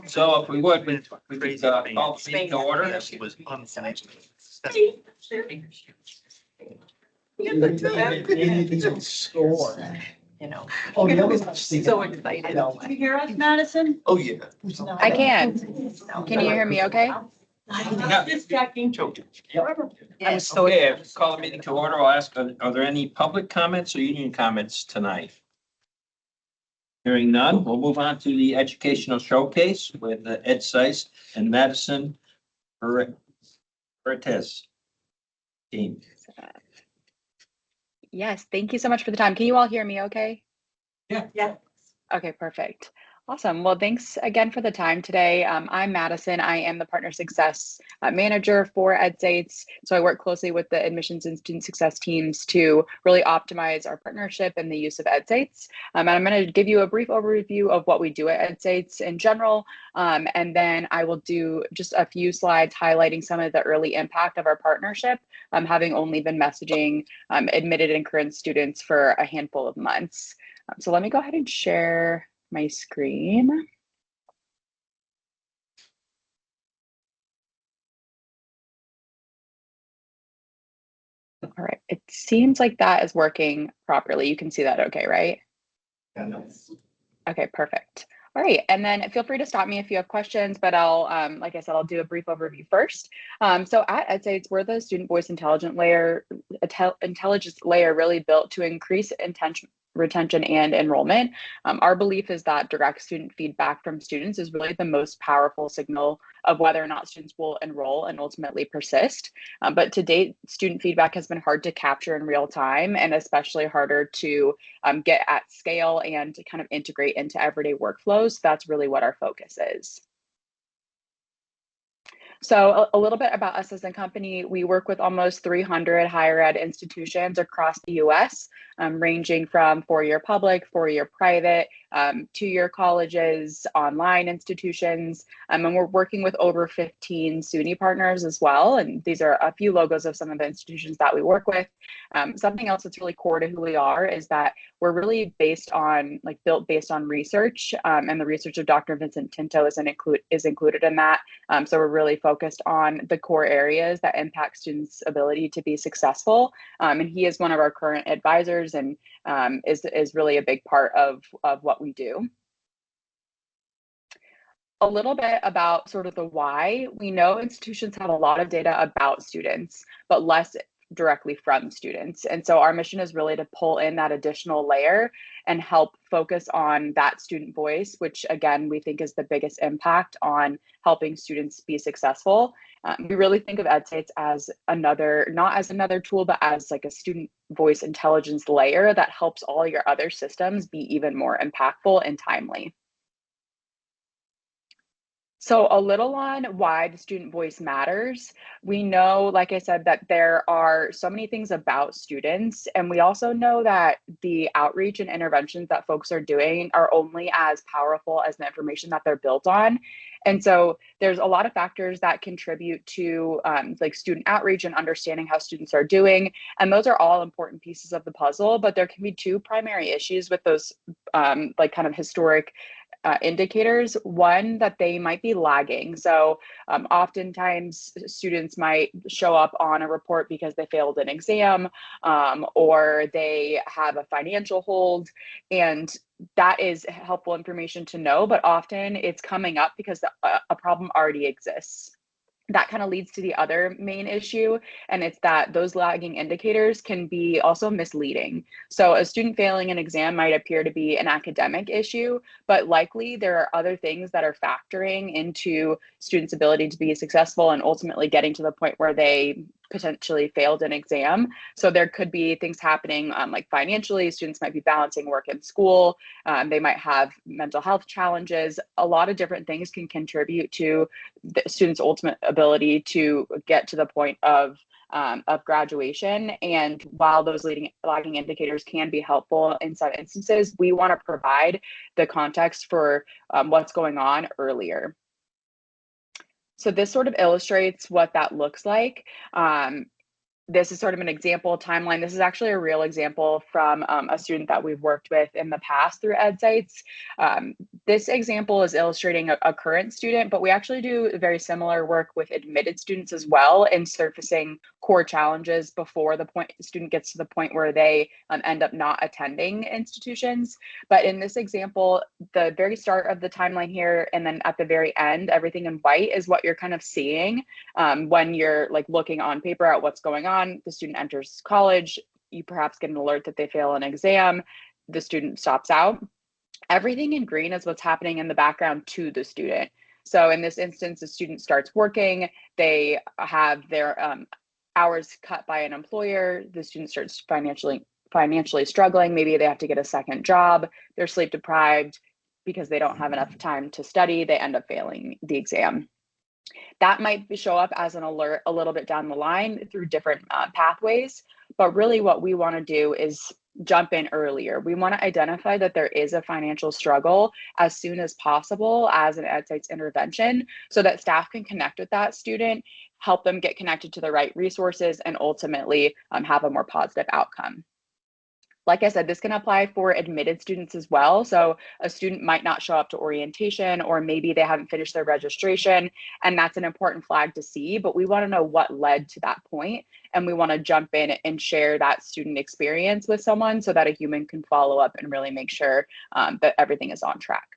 So if we would, we could call the meeting to order. Score. You know. Oh, the other one's So excited. Can you hear us, Madison? Oh, yeah. I can. Can you hear me okay? Just checking. I was so. Okay, call the meeting to order. I'll ask, are there any public comments or union comments tonight? Hearing none, we'll move on to the educational showcase with Ed Seist and Madison Perez team. Yes, thank you so much for the time. Can you all hear me okay? Yeah. Okay, perfect. Awesome. Well, thanks again for the time today. I'm Madison. I am the Partner Success Manager for EdSates. So I work closely with the admissions and student success teams to really optimize our partnership and the use of EdSates. And I'm going to give you a brief overview of what we do at EdSates in general. And then I will do just a few slides highlighting some of the early impact of our partnership, having only been messaging admitted and current students for a handful of months. So let me go ahead and share my screen. All right, it seems like that is working properly. You can see that okay, right? Okay, perfect. All right, and then feel free to stop me if you have questions, but I'll, like I said, I'll do a brief overview first. So at EdSates, we're the student voice intelligence layer really built to increase retention and enrollment. Our belief is that direct student feedback from students is really the most powerful signal of whether or not students will enroll and ultimately persist. But to date, student feedback has been hard to capture in real time and especially harder to get at scale and to kind of integrate into everyday workflows. That's really what our focus is. So a little bit about us as a company. We work with almost 300 higher ed institutions across the US, ranging from four-year public, four-year private, two-year colleges, online institutions, and we're working with over 15 SUNY partners as well. And these are a few logos of some of the institutions that we work with. Something else that's really core to who we are is that we're really built based on research, and the research of Dr. Vincent Tinto is included in that. So we're really focused on the core areas that impact students' ability to be successful. And he is one of our current advisors and is really a big part of what we do. A little bit about sort of the why. We know institutions have a lot of data about students, but less directly from students. And so our mission is really to pull in that additional layer and help focus on that student voice, which again, we think is the biggest impact on helping students be successful. We really think of EdSates as not as another tool, but as like a student voice intelligence layer that helps all your other systems be even more impactful and timely. So a little on why the student voice matters. We know, like I said, that there are so many things about students, and we also know that the outreach and interventions that folks are doing are only as powerful as the information that they're built on. And so there's a lot of factors that contribute to like student outreach and understanding how students are doing. And those are all important pieces of the puzzle, but there can be two primary issues with those like kind of historic indicators. One, that they might be lagging. So oftentimes students might show up on a report because they failed an exam or they have a financial hold, and that is helpful information to know, but often it's coming up because a problem already exists. That kind of leads to the other main issue, and it's that those lagging indicators can be also misleading. So a student failing an exam might appear to be an academic issue, but likely there are other things that are factoring into students' ability to be successful and ultimately getting to the point where they potentially failed an exam. So there could be things happening like financially, students might be balancing work and school, they might have mental health challenges. A lot of different things can contribute to the students' ultimate ability to get to the point of graduation. And while those lagging indicators can be helpful in some instances, we want to provide the context for what's going on earlier. So this sort of illustrates what that looks like. this is sort of an example timeline. This is actually a real example from a student that we've worked with in the past through EdSites. This example is illustrating a current student, but we actually do very similar work with admitted students as well in surfacing core challenges before the student gets to the point where they end up not attending institutions. But in this example, the very start of the timeline here, and then at the very end, everything in white is what you're kind of seeing when you're like looking on paper at what's going on. The student enters college, you perhaps get an alert that they fail an exam, the student stops out. Everything in green is what's happening in the background to the student. So in this instance, the student starts working, they have their hours cut by an employer, the student starts financially struggling, maybe they have to get a second job, they're sleep deprived because they don't have enough time to study, they end up failing the exam. That might show up as an alert a little bit down the line through different pathways, but really what we want to do is jump in earlier. We want to identify that there is a financial struggle as soon as possible as an EdSites intervention so that staff can connect with that student, help them get connected to the right resources, and ultimately have a more positive outcome. Like I said, this can apply for admitted students as well. So a student might not show up to orientation, or maybe they haven't finished their registration, and that's an important flag to see, but we want to know what led to that point, and we want to jump in and share that student experience with someone so that a human can follow up and really make sure that everything is on track.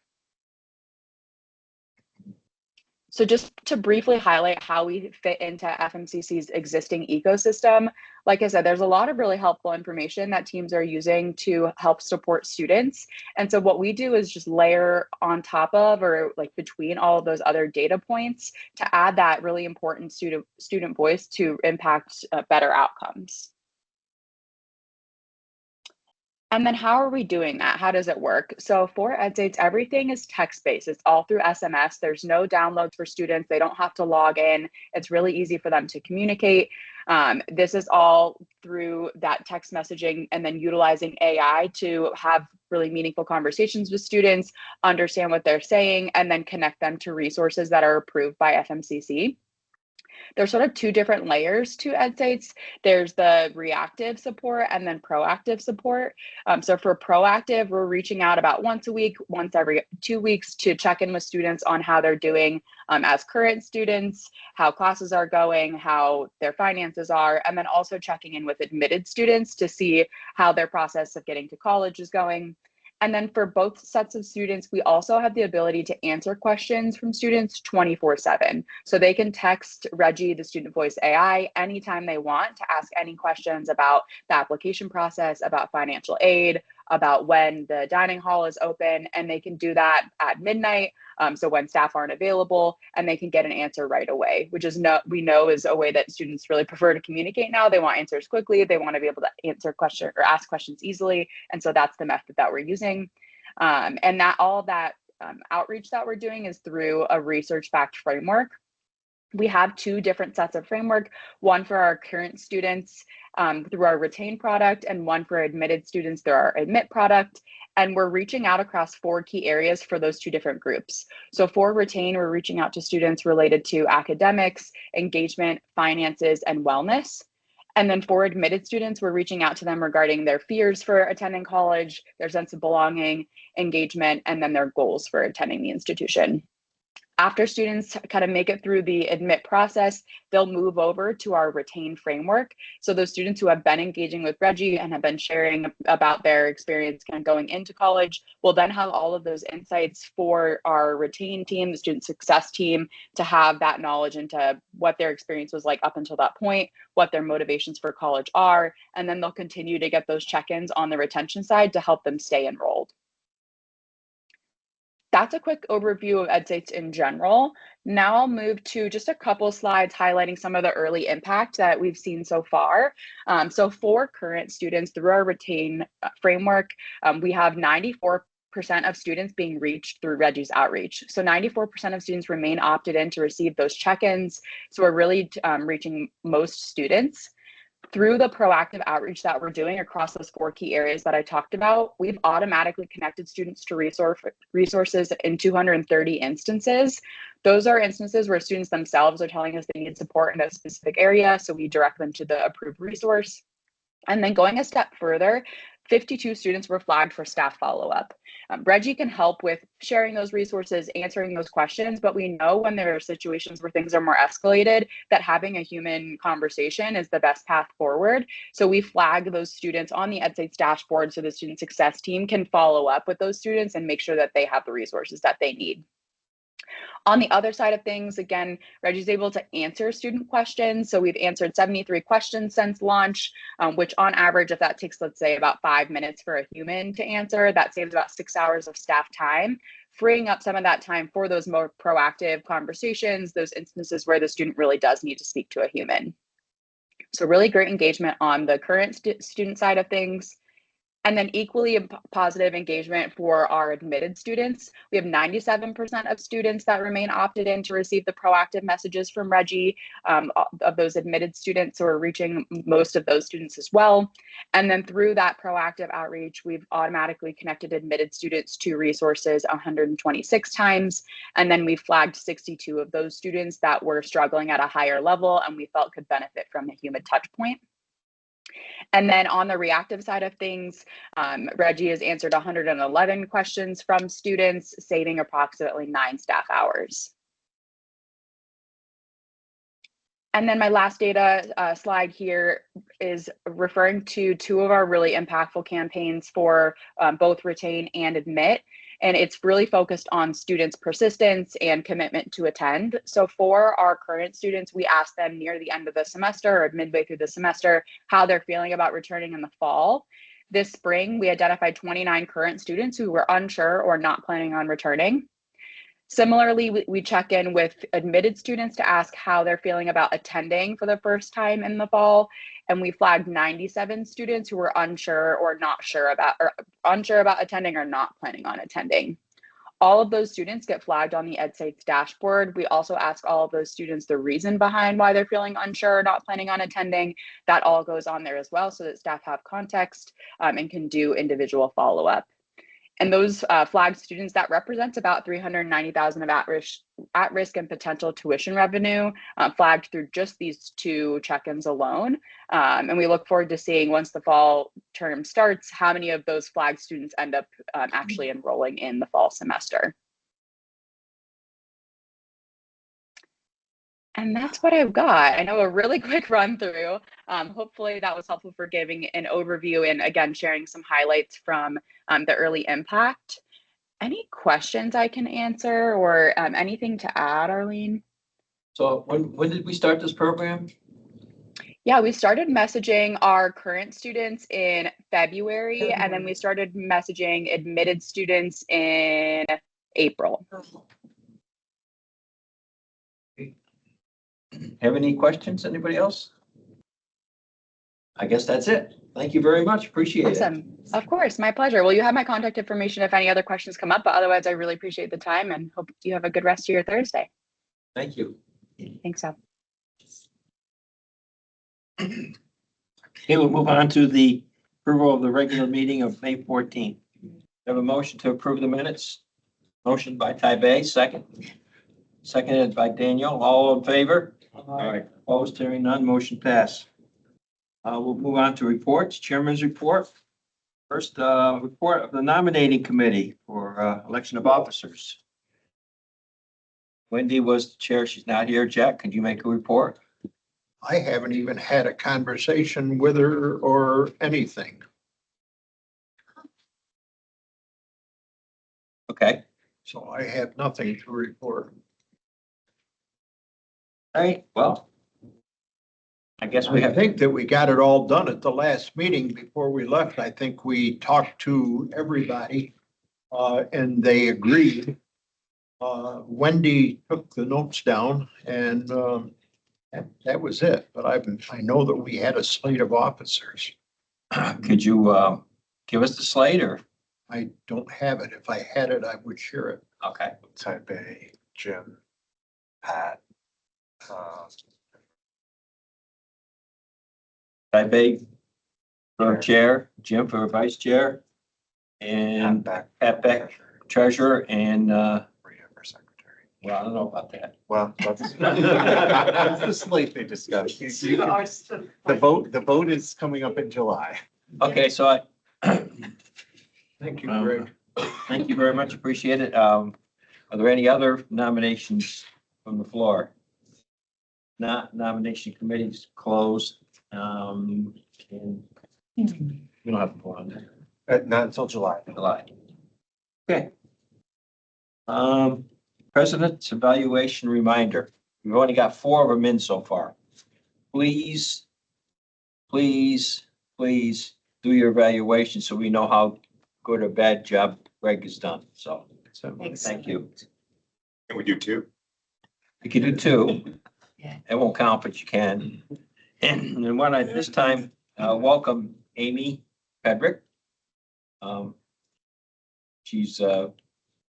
So just to briefly highlight how we fit into FMCC's existing ecosystem, like I said, there's a lot of really helpful information that teams are using to help support students. And so what we do is just layer on top of, or like between all of those other data points, to add that really important student voice to impact better outcomes. And then how are we doing that? How does it work? So for EdSites, everything is text-based. It's all through SMS. There's no downloads for students. They don't have to log in. It's really easy for them to communicate. This is all through that text messaging and then utilizing AI to have really meaningful conversations with students, understand what they're saying, and then connect them to resources that are approved by FMCC. There's sort of two different layers to EdSites. There's the reactive support and then proactive support. So for proactive, we're reaching out about once a week, once every 2 weeks to check in with students on how they're doing as current students, how classes are going, how their finances are, and then also checking in with admitted students to see how their process of getting to college is going. And then for both sets of students, we also have the ability to answer questions from students 24/7. So they can text Reggie, the student voice AI, anytime they want to ask any questions about the application process, about financial aid, about when the dining hall is open, and they can do that at midnight. So when staff aren't available, and they can get an answer right away, which is we know is a way that students really prefer to communicate now. They want answers quickly. They want to be able to answer questions or ask questions easily. And so that's the method that we're using. And that all of that outreach that we're doing is through a research-backed framework. We have two different sets of framework, one for our current students through our retain product, and one for admitted students through our admit product. And we're reaching out across 4 key areas for those two different groups. So for retain, we're reaching out to students related to academics, engagement, finances, and wellness. And then for admitted students, we're reaching out to them regarding their fears for attending college, their sense of belonging, engagement, and then their goals for attending the institution. After students kind of make it through the admit process, they'll move over to our retain framework. So those students who have been engaging with Reggie and have been sharing about their experience kind of going into college will then have all of those insights for our retain team, the student success team, to have that knowledge into what their experience was like up until that point, what their motivations for college are, and then they'll continue to get those check-ins on the retention side to help them stay enrolled. That's a quick overview of EdSites in general. Now I'll move to just a couple slides highlighting some of the early impact that we've seen so far. So for current students through our retain framework, we have 94% of students being reached through Reggie's outreach. So 94% of students remain opted in to receive those check-ins. So we're really reaching most students. Through the proactive outreach that we're doing across those 4 key areas that I talked about, we've automatically connected students to resources in 230 instances. Those are instances where students themselves are telling us they need support in a specific area, so we direct them to the approved resource. And then going a step further, 52 students were flagged for staff follow-up. Reggie can help with sharing those resources, answering those questions, but we know when there are situations where things are more escalated that having a human conversation is the best path forward. So we flag those students on the EdSites dashboard so the student success team can follow up with those students and make sure that they have the resources that they need. On the other side of things, again, Reggie's able to answer student questions. So we've answered 73 questions since launch, which on average, if that takes, let's say, about 5 minutes for a human to answer, that saves about 6 hours of staff time, freeing up some of that time for those more proactive conversations, those instances where the student really does need to speak to a human. So really great engagement on the current student side of things. And then equally positive engagement for our admitted students. We have 97% of students that remain opted in to receive the proactive messages from Reggie of those admitted students. So we're reaching most of those students as well. And then through that proactive outreach, we've automatically connected admitted students to resources 126 times. And then we flagged 62 of those students that were struggling at a higher level and we felt could benefit from a human touch point. And then on the reactive side of things, Reggie has answered 111 questions from students, saving approximately 9 staff hours. And then my last data slide here is referring to 2 of our really impactful campaigns for both retain and admit. And it's really focused on students' persistence and commitment to attend. So for our current students, we ask them near the end of the semester or midway through the semester how they're feeling about returning in the fall. This spring, we identified 29 current students who were unsure or not planning on returning. Similarly, we check in with admitted students to ask how they're feeling about attending for the first time in the fall. And we flagged 97 students who were unsure about attending or not planning on attending. All of those students get flagged on the EdSites dashboard. We also ask all of those students the reason behind why they're feeling unsure or not planning on attending. That all goes on there as well so that staff have context and can do individual follow-up. And those flagged students, that represents about $390,000 of at-risk and potential tuition revenue flagged through just these 2 check-ins alone. And we look forward to seeing once the fall term starts, how many of those flagged students end up actually enrolling in the fall semester. And that's what I've got. I know a really quick run through. Hopefully that was helpful for giving an overview and again, sharing some highlights from the early impact. Any questions I can answer or anything to add, Arlene? So when did we start this program? Yeah, we started messaging our current students in February, and then we started messaging admitted students in April. Have any questions? Anybody else? I guess that's it. Thank you very much. Appreciate it. Awesome. Of course, my pleasure. Well, you have my contact information if any other questions come up, but otherwise I really appreciate the time and hope you have a good rest of your Thursday. Thank you. Thanks, Sal. Okay, we'll move on to the approval of the regular meeting of May 14th. Have a motion to approve the minutes. Motion by Tybee, seconded by Daniel. All in favor? All right. Opposed, hearing none, motion passed. We'll move on to reports. Chairman's report. First, report of the nominating committee for election of officers. Wendy was the chair. She's not here. Jack, could you make a report? I haven't even had a conversation with her or anything. Okay. So I have nothing to report. All right. Well, I guess we I have. think that we got it all done at the last meeting before we left. I think we talked to everybody and they agreed. Wendy took the notes down and that was it. But I know that we had a slate of officers. Could you give us the slate or? I don't have it. If I had it, I would share it. Okay. Taipei, Jim, Pat, Tybee for chair, Jim for vice chair, and Pat Beck treasurer, and Maria for secretary. Well, I don't know about that. Well, that's the slate they discussed. The vote is coming up in July. Okay, so Thank you, Greg. thank you very much. Appreciate it. Are there any other nominations from the floor? Not nomination committees closed. And we don't have to go on that. Not until July. July. Okay. President's evaluation reminder. We've only got 4 of them in so far. Please do your evaluation so we know how good or bad job Greg has done. So, thank you. Can we do 2? You can do 2. Yeah. It won't count, but you can. And when I, this time, welcome Amy Pedrick. She's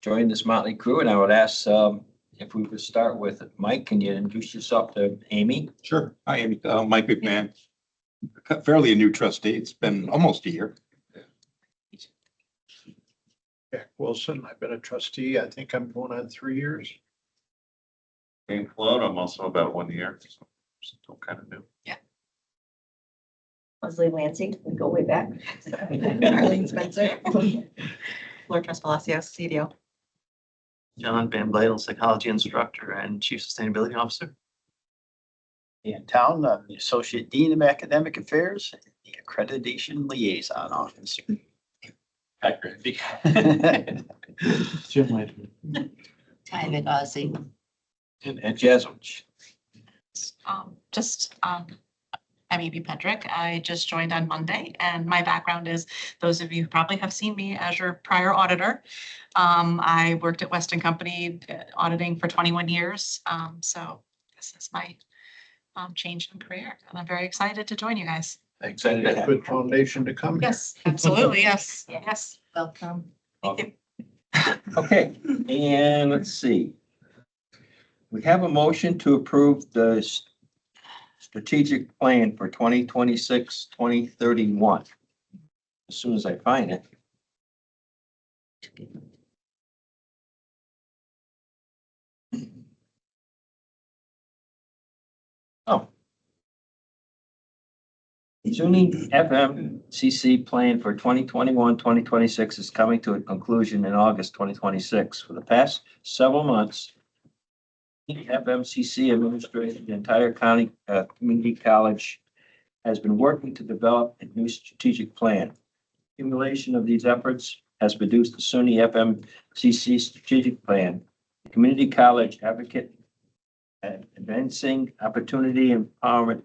joined this motley crew, and I would ask if we could start with Mike. Can you introduce yourself to Amy? Sure. I am Mike McMahon, fairly a new trustee. It's been almost a year. Jack Wilson, I've been a trustee. I think I'm going on 3 years. Game float, I'm also about 1 year, so still kind of new. Leslie Lansing, we go way back. Arlene Spencer. Laura Palacios, CDO. John Van Bladel, psychology instructor and chief sustainability officer. In town, I'm the Associate Dean of Academic Affairs, and the Accreditation Liaison Officer. Jim Latham. David Ozzie. And Jesuit. I'm Amy Pedrick. I just joined on Monday, and my background is, those of you who probably have seen me as your prior auditor. I worked at Weston Company auditing for 21 years. So this is my change in career, and I'm very excited to join you guys. Excited to have Good foundation to come here. Yes, absolutely. Yes, yes. Welcome. Thank you. Okay, and let's see. We have a motion to approve the strategic plan for 2026, 2031. As soon as I find it. Oh. The SUNY FMCC plan for 2021, 2026 is coming to a conclusion in August 2026. For the past several months, the FMCC administration, the entire county community college has been working to develop a new strategic plan. Accumulation of these efforts has produced the SUNY FMCC strategic plan. The community college advocate advancing opportunity empowerment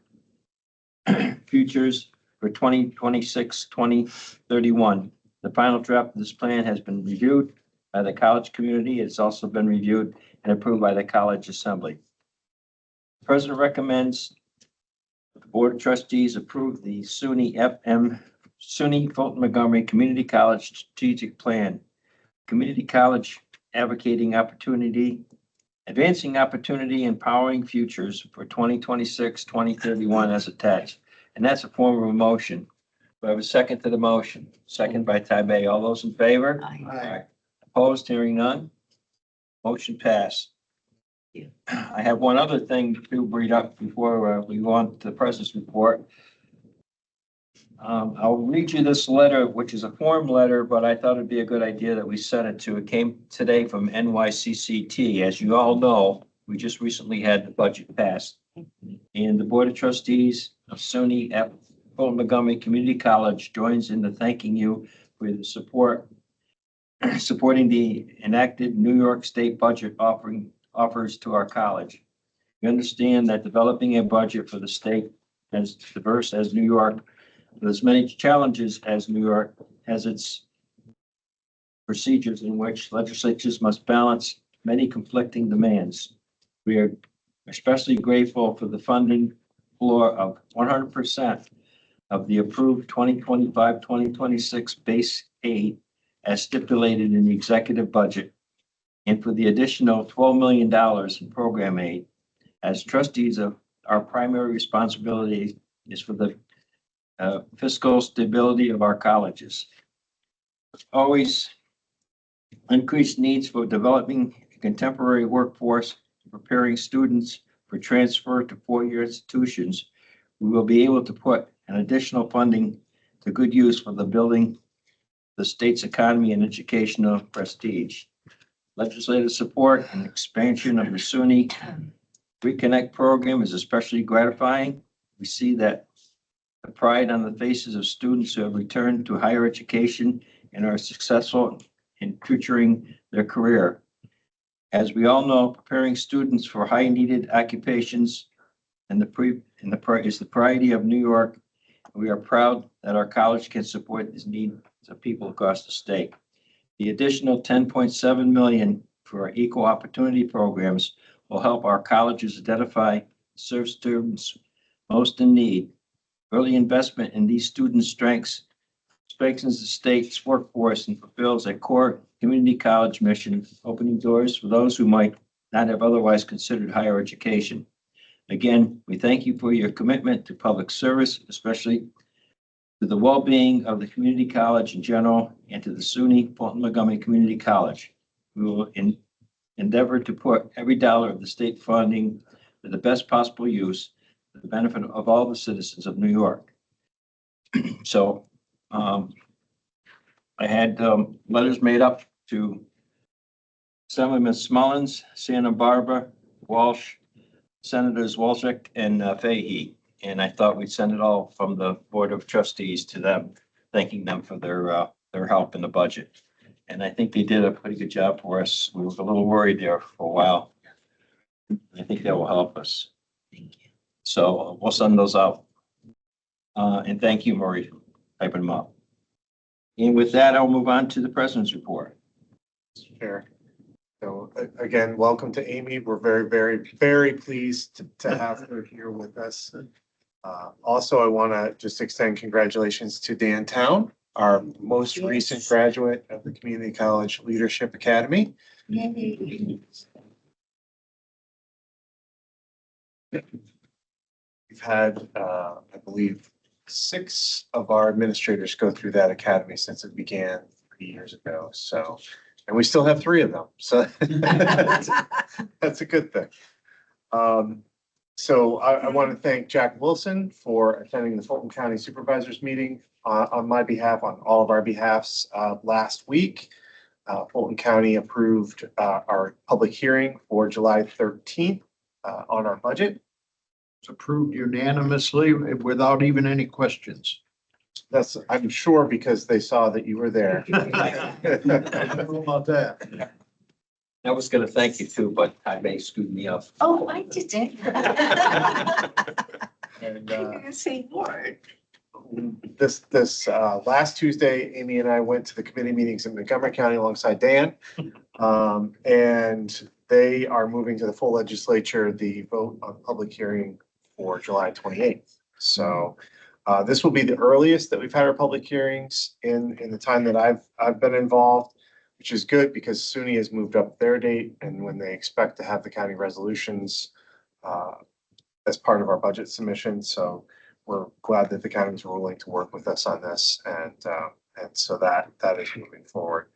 futures for 2026, 2031. The final draft of this plan has been reviewed by the college community. It's also been reviewed and approved by the college assembly. The president recommends the board of trustees approve the SUNY Fulton-Montgomery Community College Strategic Plan. Community college advocating opportunity, advancing opportunity, empowering futures for 2026, 2031 as attached. And that's a form of a motion. Do I have a second to the motion? Second by Ty Bay. All those in favor? Aye. Opposed, hearing none. Motion passed. I have one other thing to read up before we go on to the president's report. I'll read you this letter, which is a form letter, but I thought it'd be a good idea that we sent it to. It came today from NYCCT. As you all know, we just recently had the budget passed. And the Board of Trustees of SUNY at Fulton-Montgomery Community College joins in the thanking you for the supporting the enacted New York State budget offers to our college. We understand that developing a budget for the state as diverse as New York, with as many challenges as New York, has its procedures in which legislatures must balance many conflicting demands. We are especially grateful for the funding floor of 100% of the approved 2025-2026 base aid as stipulated in the executive budget, and for the additional $12 million in program aid. As trustees, of our primary responsibility is for the fiscal stability of our colleges. Always increased needs for developing contemporary workforce, preparing students for transfer to four-year institutions, we will be able to put an additional funding to good use for the building, the state's economy and educational prestige. Legislative support and expansion of the SUNY Reconnect program is especially gratifying. We see that the pride on the faces of students who have returned to higher education and are successful in futuring their career. As we all know, preparing students for high needed occupations is the priority of New York. We are proud that our college can support this need of people across the state. The additional 10.7 million for our equal opportunity programs will help our colleges identify, serve students most in need. Early investment in these student strengths strengthens the state's workforce and fulfills a core community college mission, opening doors for those who might not have otherwise considered higher education. Again, we thank you for your commitment to public service, especially to the well-being of the community college in general and to the SUNY Fulton-Montgomery Community College. We will endeavor to put every dollar of the state funding to the best possible use for the benefit of all the citizens of New York. So I had letters made up to Assemblyman Smullins, Santa Barbara, Walsh, Senators Walczak and Fahey. And I thought we'd send it all from the Board of Trustees to them, thanking them for their help in the budget. And I think they did a pretty good job for us. We were a little worried there for a while. I think that will help us. Thank you. So we'll send those out. And thank you, Marie, for typing them up. And with that, I'll move on to the President's report. Chair. So again, welcome to Amy. We're very, very, very pleased to have her here with us. Also, I want to just extend congratulations to Dan Town, our most recent graduate of the Community College Leadership Academy. Yay. We've had, I believe, 6 of our administrators go through that academy since it began 3 years ago. So, and we still have 3 of them. So that's a good thing. So I want to thank Jack Wilson for attending the Fulton County Supervisors meeting on my behalf, on all of our behalfs last week. Fulton County approved our public hearing for July 13th on our budget. It's approved unanimously without even any questions. That's, I'm sure, because they saw that you were there. I don't know about that. I was going to thank you too, but I may screw me up. Oh, I didn't. And, I didn't say a word. this last Tuesday, Amy and I went to the committee meetings in Montgomery County alongside Dan. And they are moving to the full legislature, the vote on public hearing for July 28th. So this will be the earliest that we've had our public hearings in the time that I've been involved, which is good because SUNY has moved up their date and when they expect to have the county resolutions as part of our budget submission. So we're glad that the counties were willing to work with us on this, and so that is moving forward.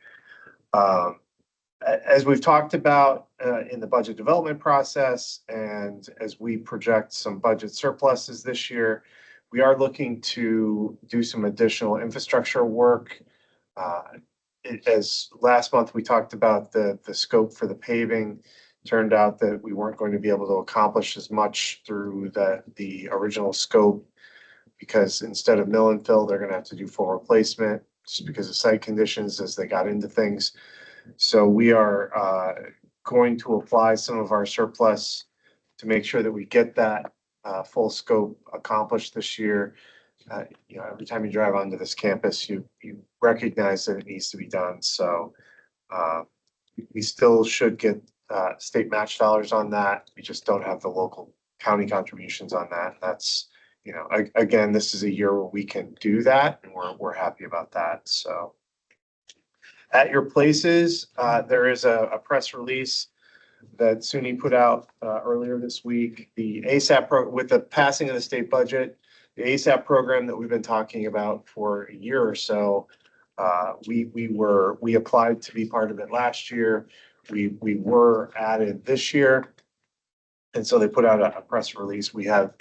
As we've talked about in the budget development process, and as we project some budget surpluses this year, we are looking to do some additional infrastructure work. As last month we talked about the scope for the paving, turned out that we weren't going to be able to accomplish as much through the original scope, because instead of mill and fill, they're going to have to do full replacement just because of site conditions as they got into things. So we are going to apply some of our surplus to make sure that we get that full scope accomplished this year. You know, every time you drive onto this campus, you recognize that it needs to be done. So we still should get state match dollars on that. We just don't have the local county contributions on that. That's, you know, again, this is a year where we can do that, and we're happy about that. So at your places, there is a press release that SUNY put out earlier this week. The ASAP with the passing of the state budget, the ASAP program that we've been talking about for a year or so, we applied to be part of it last year. we were added this year. And so they put out a press release. We have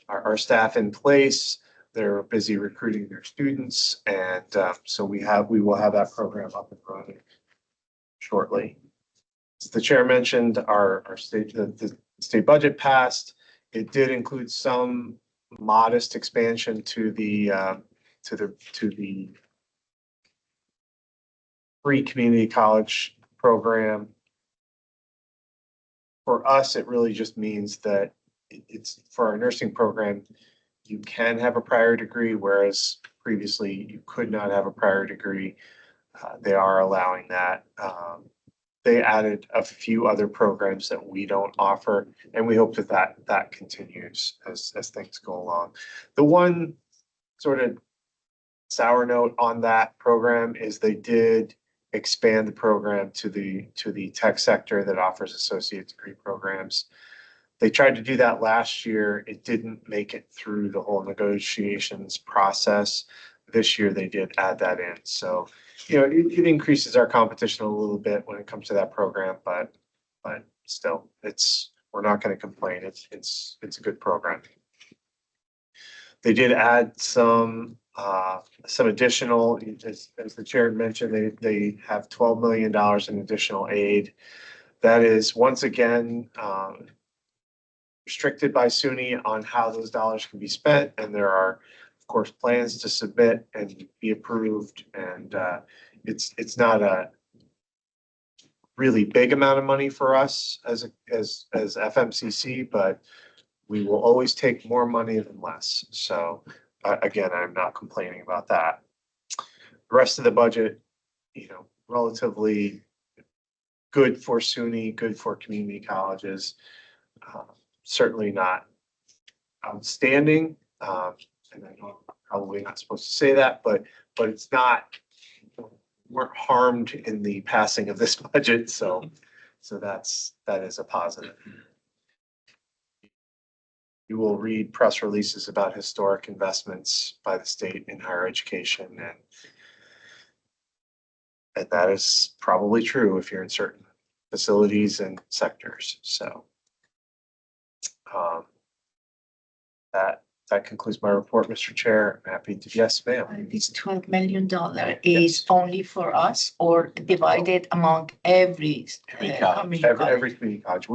our staff in place. They're busy recruiting their students. And so we will have that program up and running shortly. As the chair mentioned, our state, the state budget passed. It did include some modest expansion to the free community college program. For us, it really just means that it's for our nursing program, you can have a prior degree, whereas previously you could not have a prior degree. They are allowing that. They added a few other programs that we don't offer, and we hope that continues as things go along. The one sort of sour note on that program is they did expand the program to the tech sector that offers associate degree programs. They tried to do that last year. It didn't make it through the whole negotiations process. This year they did add that in. So, you know, it increases our competition a little bit when it comes to that program, but still, we're not going to complain. It's a good program. They did add some additional, as the chair mentioned, they have $12 million in additional aid. That is once again restricted by SUNY on how those dollars can be spent, and there are, of course, plans to submit and be approved. And it's not a really big amount of money for us as FMCC, but we will always take more money than less. So again, I'm not complaining about that. The rest of the budget, you know, relatively good for SUNY, good for community colleges. Certainly not outstanding. And I know I'm probably not supposed to say that, but it's not, we're harmed in the passing of this budget. So that is a positive. You will read press releases about historic investments by the state in higher education, and that is probably true if you're in certain facilities and sectors. So that concludes my report, Mr. Chair. I'm happy to, yes, ma'am. This $12 million is only for us or divided among every community college? Every community college.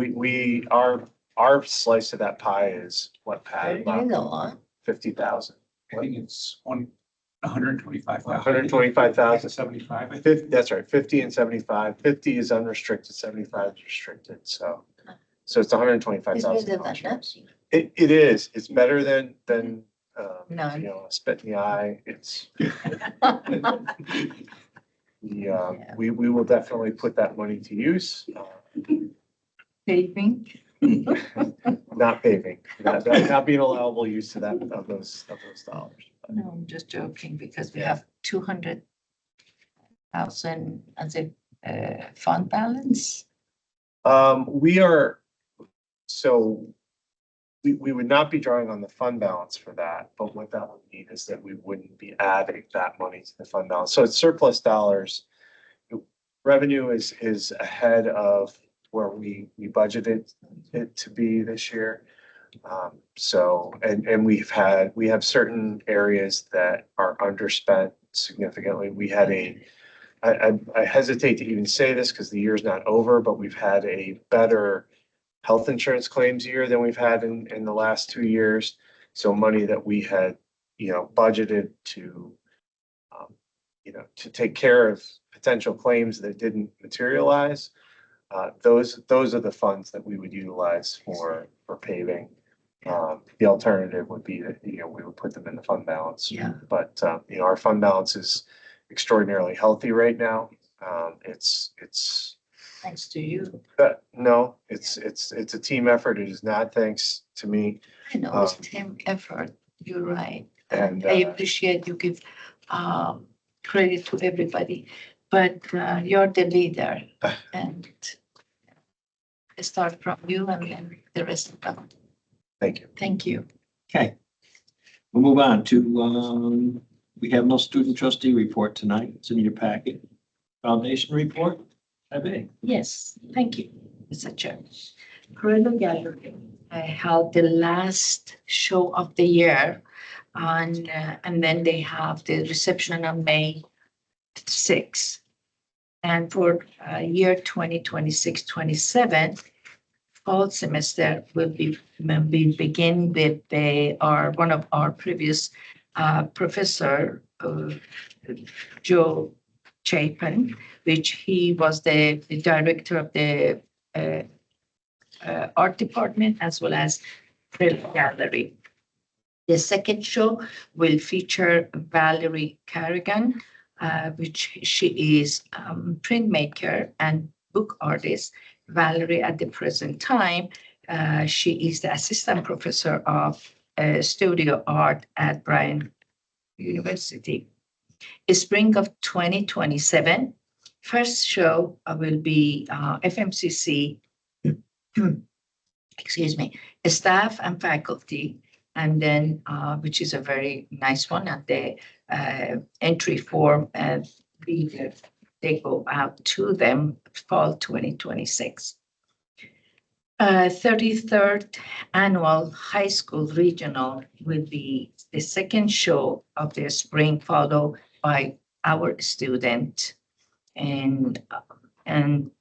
Our slice of that pie is what, Pat? Very About little, huh? 50,000. I think it's 125,000. 125,000. 75. That's right, 50 and 75. 50 is unrestricted, 75 is restricted. So it's It's better than $125,000. nothing. It is. It's better than None. you know, a spit in the eye. It's we will definitely put that money to use. Paving. Not paving, not being allowable use of those dollars. No, I'm just joking because we have 200,000 as a fund balance. We would not be drawing on the fund balance for that, but what that would mean is that we wouldn't be adding that money to the fund balance. So it's surplus dollars. Revenue is ahead of where we budgeted it to be this year. And we have certain areas that are underspent significantly. We had I hesitate to even say this because the year's not over, but we've had a better health insurance claims year than we've had in the last 2 years. So money that we had, you know, budgeted to, you know, to take care of potential claims that didn't materialize. Those are the funds that we would utilize for paving. The alternative would be that, you know, we would put them in the fund balance. Yeah. But, you know, our fund balance is extraordinarily healthy right now. It's Thanks to you. no, it's a team effort. It is not thanks to me. I know it's team effort. You're right. And I appreciate you give credit to everybody, but you're the leader and I start from you and then the rest of them. thank you. Thank you. Okay. We'll move on to, we have no student trustee report tonight. It's in your packet. Foundation report. Yes, thank you, Mr. Chair. Corridor Gallery, I held the last show of the year and then they have the reception on May 6th. And for year 2026-27, fall semester will begin with one of our previous professor, Joe Chapin, which he was the director of the art department as well as the gallery. The second show will feature Valerie Carrigan, which she is printmaker and book artist. Valerie, at the present time, she is the assistant professor of studio art at Bryan University. Spring of 2027, first show will be FMCC, excuse me, staff and faculty, and then which is a very nice one, and the entry form and they go out to them fall 2026. 33rd annual high school regional will be the second show of the spring, followed by our student, and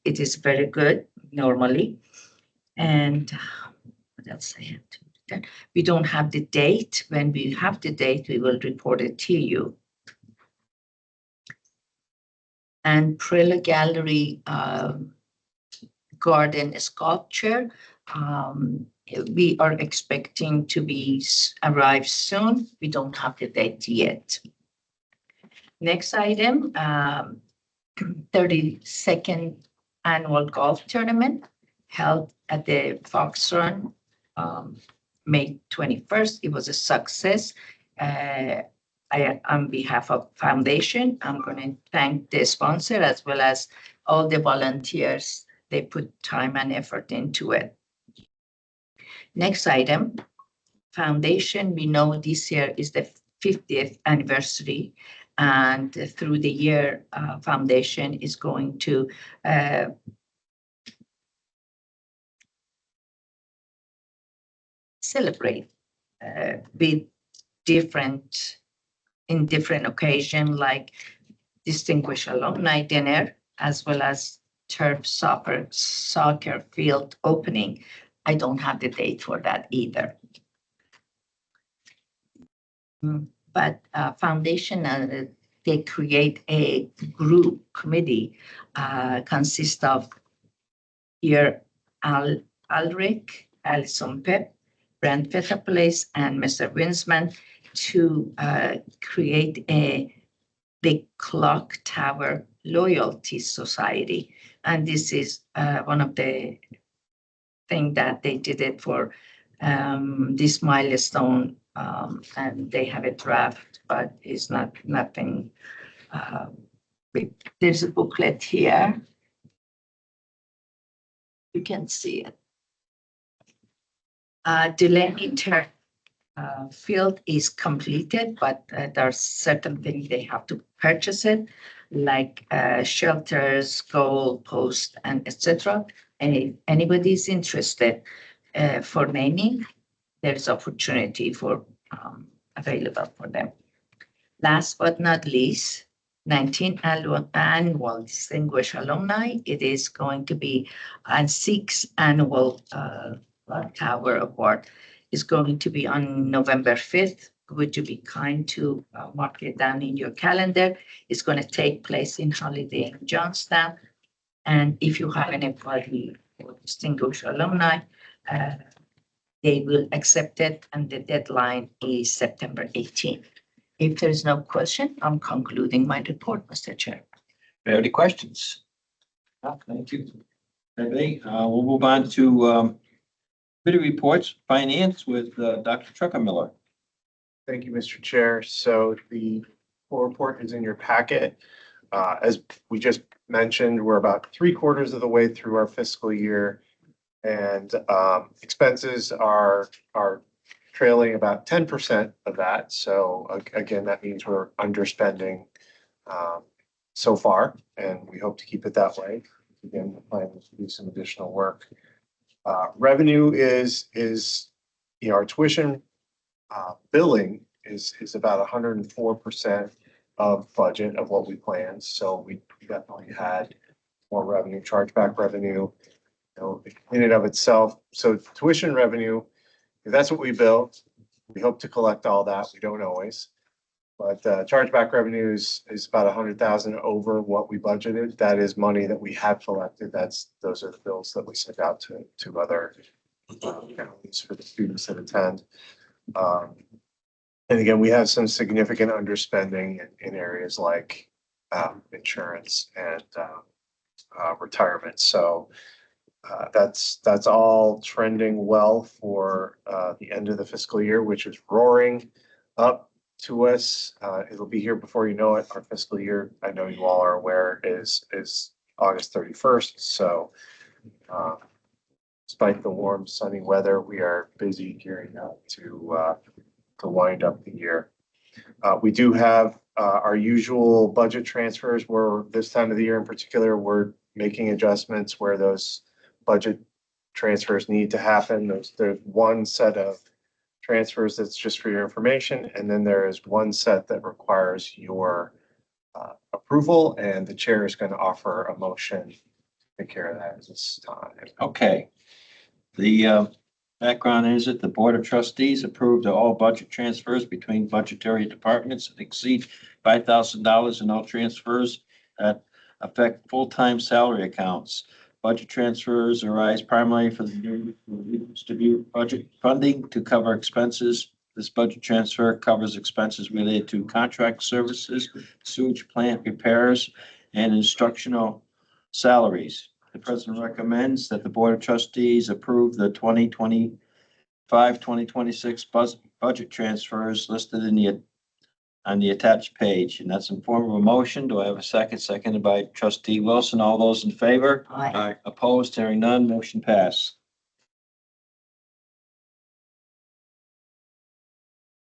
it is very good normally. And what else I have to do? We don't have the date. When we have the date, we will report it to you. And Prilla Gallery garden sculpture, we are expecting to arrive soon. We don't have the date yet. Next item, 32nd annual golf tournament held at the Fox Run, May 21st. It was a success. On behalf of foundation, I'm going to thank the sponsor as well as all the volunteers. They put time and effort into it. Next item, foundation. We know this year is the 50th anniversary, and through the year, foundation is going to celebrate with different occasion, like distinguished alumni dinner, as well as turf soccer field opening. I don't have the date for that either. But foundation, they create a group committee, consists of here Alric, Alison Pep, Brent Fetterplace, and Mr. Winsman to create a big clock tower loyalty society. And this is one of the things that they did it for this milestone, and they have a draft, but it's nothing. There's a booklet here. You can see it. Delaney turf field is completed, but there are certain things they have to purchase it, like shelters, goal post, and etc. And if anybody is interested for naming, there's opportunity for available for them. Last but not least, 19th annual distinguished alumni. It is going to be a 6th annual Tower Award. Is going to be on November 5th. Would you be kind to mark it down in your calendar? It's going to take place in Holiday Inn Johnstown. And if you have anybody or distinguished alumni, they will accept it, and the deadline is September 18th. If there is no question, I'm concluding my report, Mr. Chair. Any questions? Thank you. We'll move on to committee reports, finance with Dr. Truckermiller. Thank you, Mr. Chair. So the full report is in your packet. As we just mentioned, we're about 3/4 of the way through our fiscal year, and expenses are trailing about 10% of that. So again, that means we're underspending so far, and we hope to keep it that way. again, the plan is to do some additional work. Revenue is, our tuition billing is about 104% of budget of what we planned. So we definitely had more revenue, chargeback revenue, in and of itself. So tuition revenue, if that's what we bill, we hope to collect all that. We don't always. But chargeback revenue is about 100,000 over what we budgeted. That is money that we have collected. Those are the bills that we send out to other counties for the students that attend. And again, we have some significant underspending in areas like insurance and retirement. So that's all trending well for the end of the fiscal year, which is roaring up to us. It'll be here before you know it. Our fiscal year, I know you all are aware, is August 31st. So despite the warm, sunny weather, we are busy gearing up to wind up the year. We do have our usual budget transfers where this time of the year in particular, we're making adjustments where those budget transfers need to happen. There's one set of transfers that's just for your information, and then there is one set that requires your approval, and the chair is going to offer a motion to take care of that at this time. Okay. The background is that the Board of Trustees approved all budget transfers between budgetary departments that exceed $5,000 and all transfers that affect full-time salary accounts. Budget transfers arise primarily for the new distribute budget funding to cover expenses. This budget transfer covers expenses related to contract services, sewage plant repairs, and instructional salaries. The president recommends that the Board of Trustees approve the 2025-2026 budget transfers listed on the attached page, and that's in form of a motion. Do I have a second? Seconded by Trustee Wilson. All those in favor? Aye. Opposed? Hearing none, motion passed.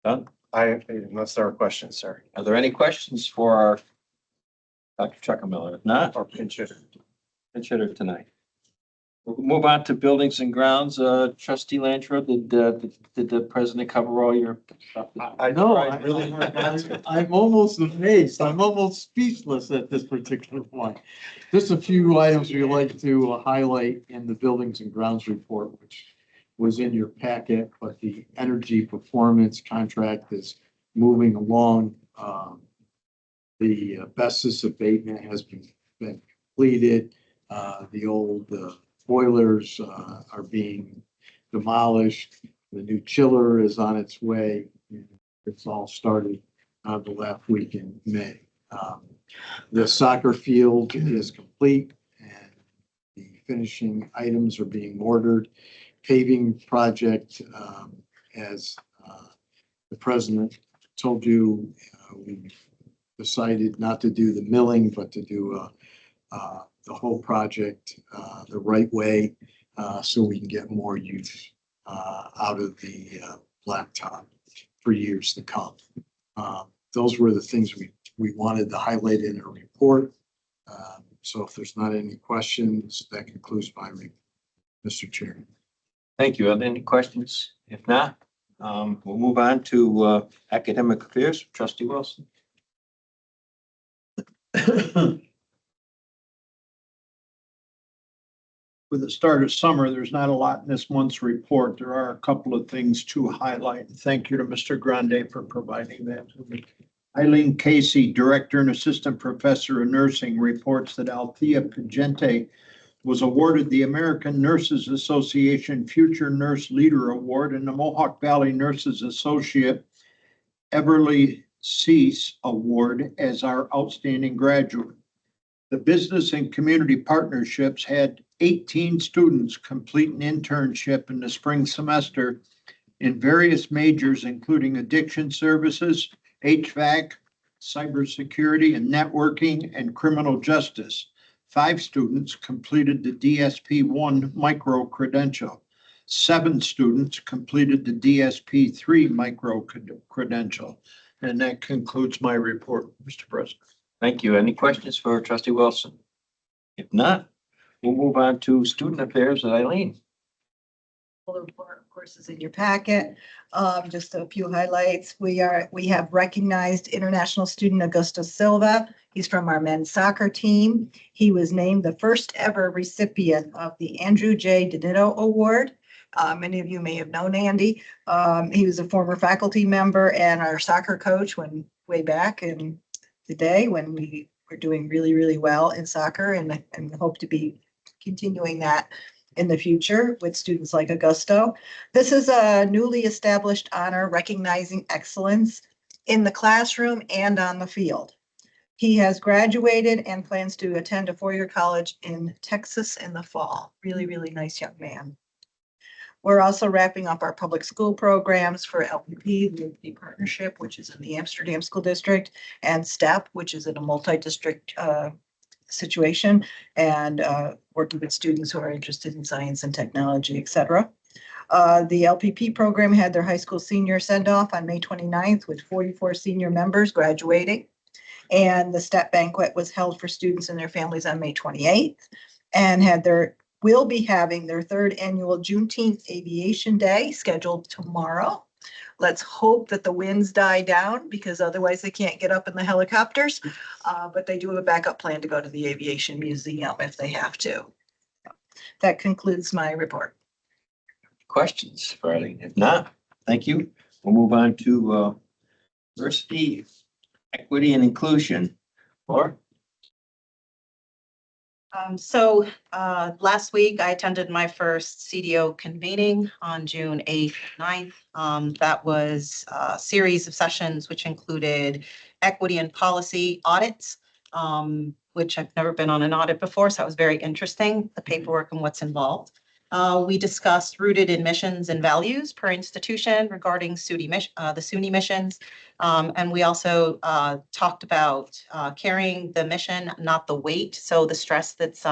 Done? Unless there are questions, sir. Are there any questions for our Dr. Chuckamiller? If not, Or pinch it. consider it tonight. We'll move on to buildings and grounds. Trustee Lantra, did the president cover all your stuff? I No, tried really hard not to. I'm almost amazed. I'm almost speechless at this particular point. Just a few items we like to highlight in the buildings and grounds report, which was in your packet, but the energy performance contract is moving along. The asbestos abatement has been completed. The old boilers are being demolished. The new chiller is on its way. It's all started the last week in May. The soccer field is complete and the finishing items are being ordered. Paving project, as the president told you, we decided not to do the milling, but to do the whole project the right way, so we can get more use out of the blacktop for years to come. Those were the things we wanted to highlight in our report. So if there's not any questions, that concludes my report, Mr. Chairman. Thank you. Are there any questions? If not, we'll move on to academic affairs. Trustee Wilson. With the start of summer, there's not a lot in this month's report. There are a couple of things to highlight. Thank you to Mr. Grande for providing that to me. Eileen Casey, Director and Assistant Professor of Nursing, reports that Althea Pagente was awarded the American Nurses Association Future Nurse Leader Award and the Mohawk Valley Nurses Associate Everly Cease Award as our outstanding graduate. The business and community partnerships had 18 students complete an internship in the spring semester in various majors, including addiction services, HVAC, cybersecurity and networking, and criminal justice. 5 students completed the DSP-1 micro credential. 7 students completed the DSP-3 micro credential. And that concludes my report, Mr. President. Thank you. Any questions for Trustee Wilson? If not, We'll move on to student affairs with Eileen. The report, of course, is in your packet. Just a few highlights. We have recognized international student Augusto Silva. He's from our men's soccer team. He was named the first ever recipient of the Andrew J. Donito Award. Many of you may have known Andy. He was a former faculty member and our soccer coach when way back in the day when we were doing really, really well in soccer, and hope to be continuing that in the future with students like Augusto. This is a newly established honor recognizing excellence in the classroom and on the field. He has graduated and plans to attend a four-year college in Texas in the fall. Really, really nice young man. We're also wrapping up our public school programs for LPP, the Liberty Partnership, which is in the Amsterdam School District, and STEP, which is in a multi-district situation, and working with students who are interested in science and technology, et cetera. The LPP program had their high school senior send-off on May 29th with 44 senior members graduating. And the STEP banquet was held for students and their families on May 28th, and will be having their third annual Juneteenth Aviation Day scheduled tomorrow. Let's hope that the winds die down because otherwise they can't get up in the helicopters. But they do have a backup plan to go to the Aviation Museum if they have to. That concludes my report. Questions for Eileen? If not, thank you. We'll move on to diversity, equity, and inclusion. Laura? Last week I attended my first CDO convening on June 8th, 9th. That was a series of sessions which included equity and policy audits, which I've never been on an audit before, so that was very interesting, the paperwork and what's involved. We discussed rooted in missions and values per institution regarding the SUNY missions. And we also talked about carrying the mission, not the weight. So the stress that's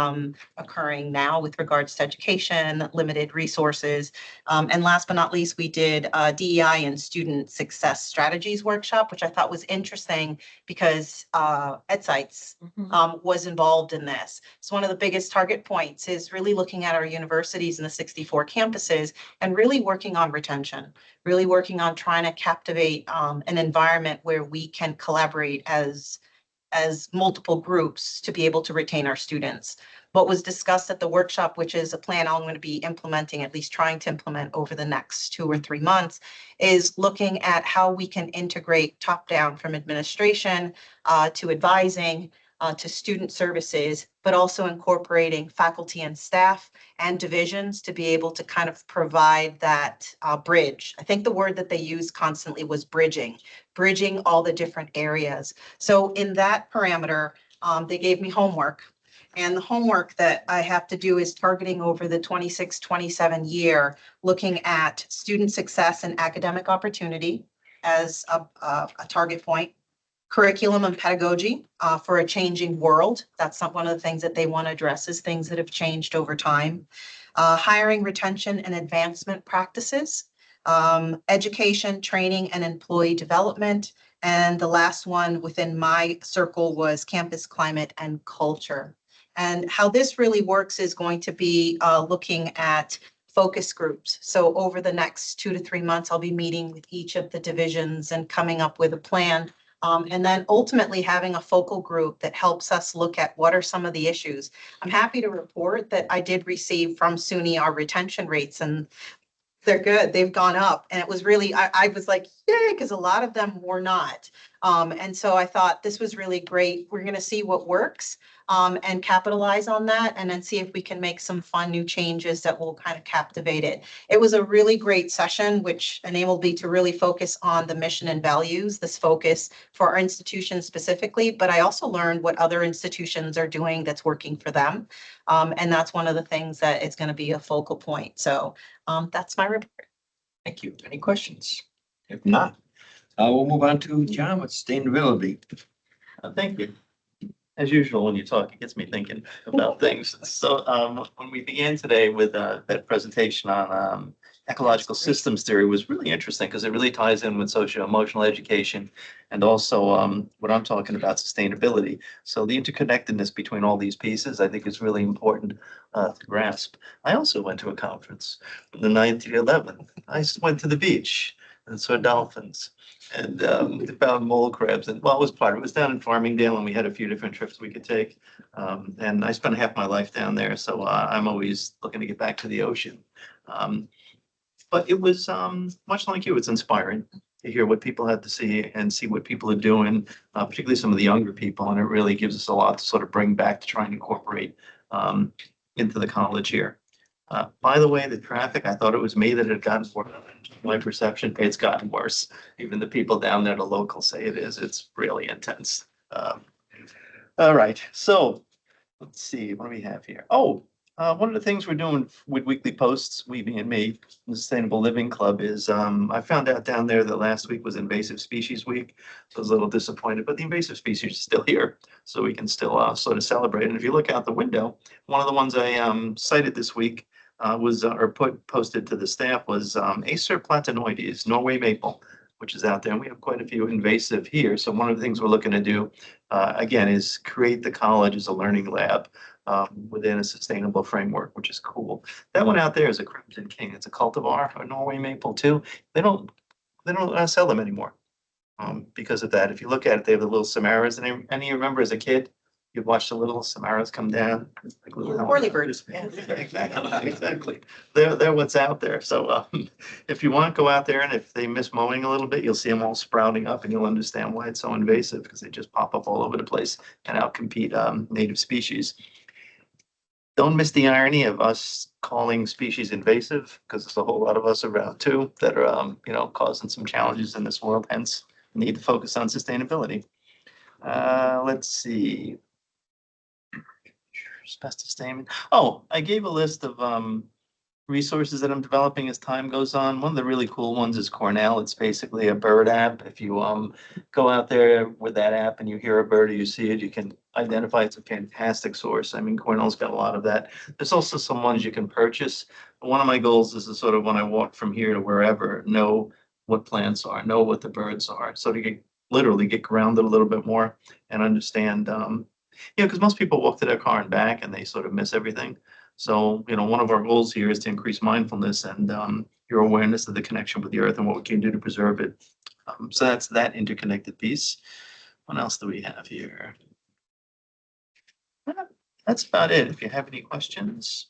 occurring now with regards to education, limited resources. And last but not least, we did a DEI and student success strategies workshop, which I thought was interesting because EdSites was involved in this. So one of the biggest target points is really looking at our universities and the 64 campuses and really working on retention, really working on trying to captivate an environment where we can collaborate as multiple groups to be able to retain our students. What was discussed at the workshop, which is a plan I'm going to be implementing, at least trying to implement over the next 2 or 3 months, is looking at how we can integrate top down from administration to advising, to student services, but also incorporating faculty and staff and divisions to be able to kind of provide that bridge. I think the word that they used constantly was bridging all the different areas. So in that parameter, they gave me homework. And the homework that I have to do is targeting over the 26-27 year, looking at student success and academic opportunity as a target point. Curriculum and pedagogy for a changing world. That's not one of the things that they want to address, is things that have changed over time. Hiring, retention, and advancement practices. Education, training, and employee development. And the last one within my circle was campus climate and culture. And how this really works is going to be looking at focus groups. So over the next 2 to 3 months, I'll be meeting with each of the divisions and coming up with a plan. And then ultimately having a focal group that helps us look at what are some of the issues. I'm happy to report that I did receive from SUNY our retention rates, and they're good. They've gone up. And it was really, I was like, yay, because a lot of them were not. And so I thought this was really great. We're going to see what works and capitalize on that, and then see if we can make some fun new changes that will kind of captivate it. It was a really great session, which enabled me to really focus on the mission and values, this focus for our institution specifically, but I also learned what other institutions are doing that's working for them. And that's one of the things that is going to be a focal point. So that's my report. Thank you. Any questions? If not, we'll move on to John with sustainability. Thank you. As usual, when you talk, it gets me thinking about things. So when we began today with that presentation on ecological systems theory was really interesting because it really ties in with socio-emotional education and also what I'm talking about, sustainability. So the interconnectedness between all these pieces, I think is really important to grasp. I also went to a conference from the 9th to the 11th. I went to the beach and saw dolphins and found mole crabs. And well, it was part of it. It was down in Farmingdale and we had a few different trips we could take. And I spent half my life down there. So I'm always looking to get back to the ocean. But it was much like you, it's inspiring to hear what people have to see and see what people are doing, particularly some of the younger people. And it really gives us a lot to sort of bring back to try and incorporate into the college here. By the way, the traffic, I thought it was me that had gotten worse. My perception, it's gotten worse. Even the people down there, the locals say it is. It's really intense. All right, so let's see, what do we have here? Oh, one of the things we're doing with weekly posts, we being me, the Sustainable Living Club, is I found out down there that last week was Invasive Species Week. So I was a little disappointed, but the invasive species are still here, so we can still sort of celebrate. And if you look out the window, one of the ones I cited this week was posted to the staff was Acer platanoides, Norway maple, which is out there. And we have quite a few invasive here. So one of the things we're looking to do, again, is create the college as a learning lab within a sustainable framework, which is cool. That one out there is a Crimson King. It's a cultivar, a Norway maple too. They don't sell them anymore because of that. If you look at it, they have the little Samaras. And any of you remember as a kid, you'd watch the little Samaras come down. Like little Whirlybirds, yeah. Exactly. They're what's out there. So if you want, go out there, and if they miss mowing a little bit, you'll see them all sprouting up, and you'll understand why it's so invasive, because they just pop up all over the place and outcompete native species. Don't miss the irony of us calling species invasive, because there's a whole lot of us around too that are causing some challenges in this world. Hence, we need to focus on sustainability. Let's see. Asbestos statement. Oh, I gave a list of resources that I'm developing as time goes on. One of the really cool ones is Cornell. It's basically a bird app. If you go out there with that app and you hear a bird or you see it, you can identify. It's a fantastic source. I mean, Cornell's got a lot of that. There's also some ones you can purchase. One of my goals is to sort of, when I walk from here to wherever, know what plants are, know what the birds are, so to literally get grounded a little bit more and understand because most people walk to their car and back and they sort of miss everything. So, one of our goals here is to increase mindfulness and your awareness of the connection with the earth and what we can do to preserve it. So that's that interconnected piece. What else do we have here? That's about it. If you have any questions.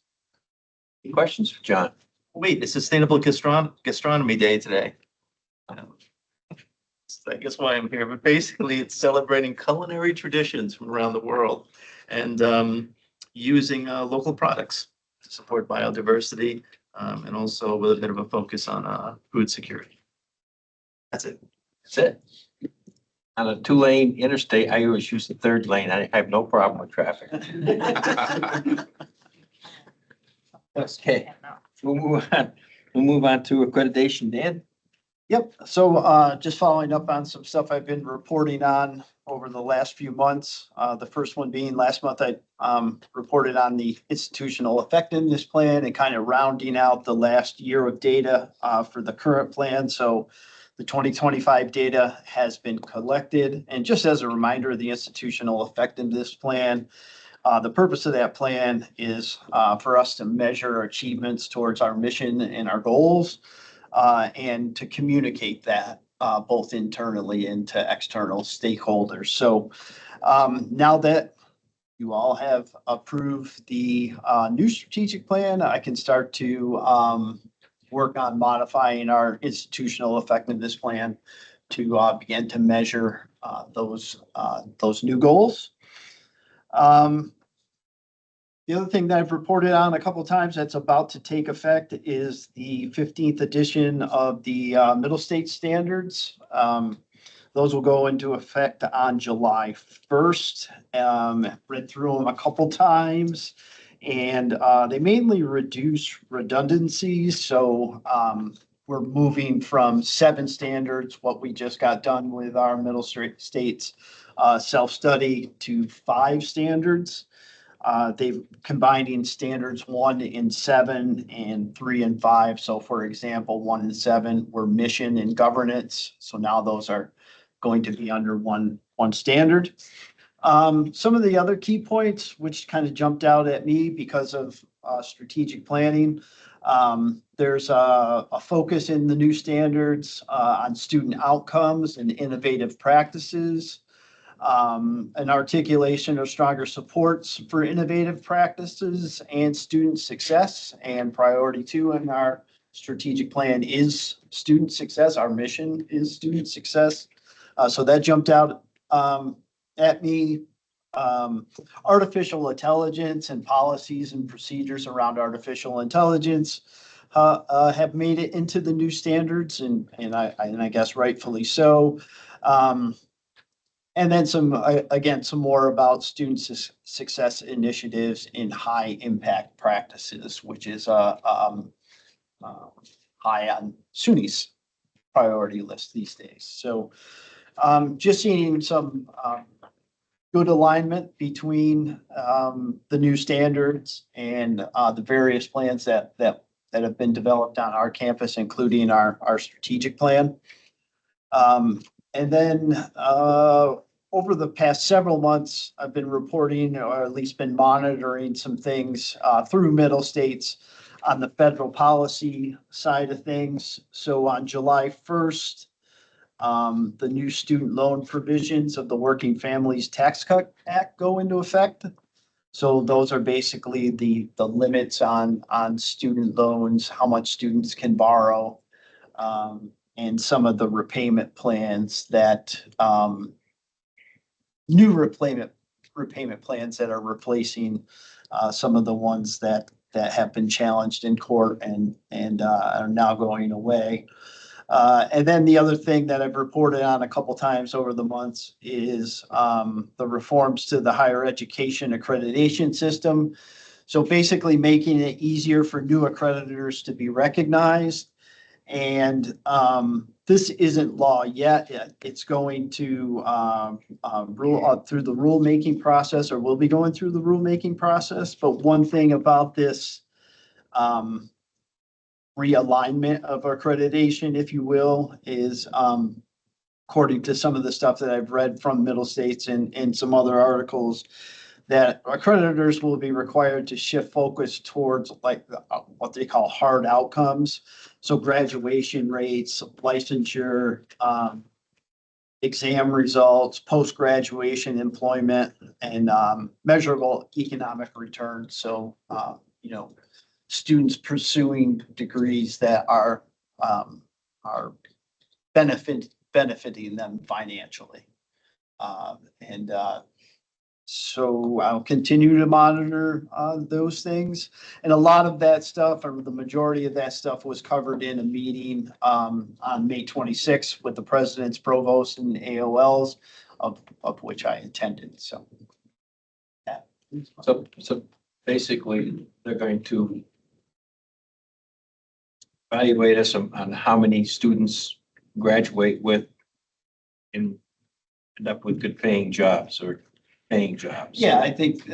Any questions for John? Wait, it's Sustainable Gastronomy Day today. I guess why I'm here, but basically it's celebrating culinary traditions from around the world and using local products to support biodiversity and also with a bit of a focus on food security. That's it. That's it. On a 2-lane interstate, I always use the 3rd lane. I have no problem with traffic. Okay, we'll move on. We'll move on to accreditation, Dan. Yep, so just following up on some stuff I've been reporting on over the last few months. The first one being last month, I reported on the institutional effectiveness plan and kind of rounding out the last year of data for the current plan. So the 2025 data has been collected. And just as a reminder, the institutional effectiveness plan, the purpose of that plan is for us to measure achievements towards our mission and our goals. And to communicate that both internally and to external stakeholders. So now that you all have approved the new strategic plan, I can start to work on modifying our institutional effectiveness plan to begin to measure those new goals. The other thing that I've reported on a couple of times that's about to take effect is the 15th edition of the Middle State Standards. Those will go into effect on July 1st. Read through them a couple times, and they mainly reduce redundancies. So we're moving from 7 standards, what we just got done with our Middle States self-study, to 5 standards. They've combining standards 1 and 7 and 3 and 5. So for example, 1 and 7 were mission and governance. So now those are going to be under one standard. Some of the other key points, which kind of jumped out at me because of strategic planning. There's a focus in the new standards on student outcomes and innovative practices. An articulation of stronger supports for innovative practices and student success. And priority 2 in our strategic plan is student success. Our mission is student success. So that jumped out at me. Artificial intelligence and policies and procedures around artificial intelligence have made it into the new standards, and I guess rightfully so. And then some more about student success initiatives in high impact practices, which is high on SUNY's priority list these days. So just seeing some good alignment between the new standards and the various plans that have been developed on our campus, including our strategic plan. And then over the past several months, I've been reporting, or at least been monitoring some things through Middle States on the federal policy side of things. So on July 1st, the new student loan provisions of the Working Families Tax Cut Act go into effect. So those are basically the limits on student loans, how much students can borrow, and some of the repayment plans that new repayment plans that are replacing some of the ones that have been challenged in court and are now going away. And then the other thing that I've reported on a couple times over the months is the reforms to the higher education accreditation system. So basically making it easier for new accreditors to be recognized. And this isn't law yet. It's going to rule through the rulemaking process, or will be going through the rulemaking process. But one thing about this realignment of accreditation, if you will, is according to some of the stuff that I've read from Middle States and some other articles, that accreditors will be required to shift focus towards like what they call hard outcomes. So graduation rates, licensure, exam results, post-graduation employment, and measurable economic return. So, students pursuing degrees that are benefiting them financially. So I'll continue to monitor those things. And a lot of that stuff, or the majority of that stuff, was covered in a meeting on May 26th with the presidents, provosts, and AOLs, of which I attended. So, yeah. So basically, they're going to evaluate us on how many students graduate with and end up with good paying jobs or paying jobs. Yeah, I think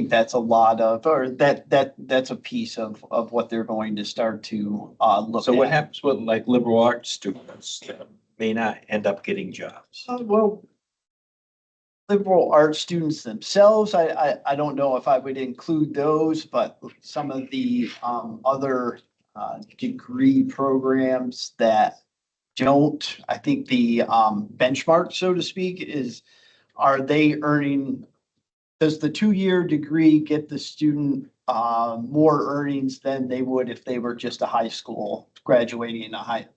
that's a lot of, or that's a piece of what they're going to start to look at. So what happens with like liberal arts students that may not end up getting jobs? Well, liberal arts students themselves, I don't know if I would include those, but some of the other degree programs that don't, I think the benchmark, so to speak, is, are they earning, does the 2-year degree get the student more earnings than they would if they were just a high school, graduating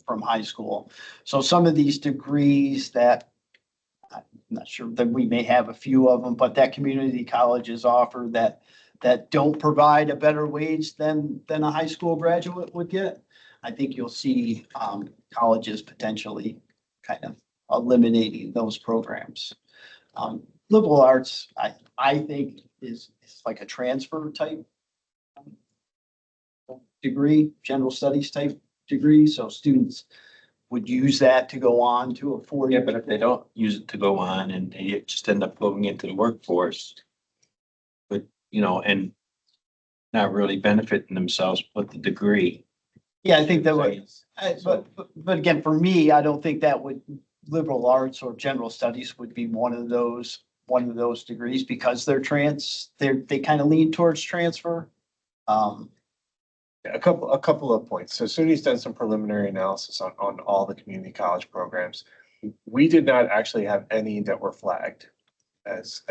from high school? So some of these degrees that, I'm not sure that we may have a few of them, but that community colleges offer that don't provide a better wage than a high school graduate would get. I think you'll see colleges potentially kind of eliminating those programs. Liberal arts, I think is like a transfer type degree, general studies type degree. So students would use that to go on to a 4-year. Yeah, but if they don't use it to go on and they just end up going into the workforce, but and not really benefiting themselves with the degree. Yeah, I think that would, but again, for me, I don't think that would, liberal arts or general studies would be one of those degrees because they kind of lean towards transfer. A couple of points. So SUNY's done some preliminary analysis on all the community college programs. We did not actually have any that were flagged as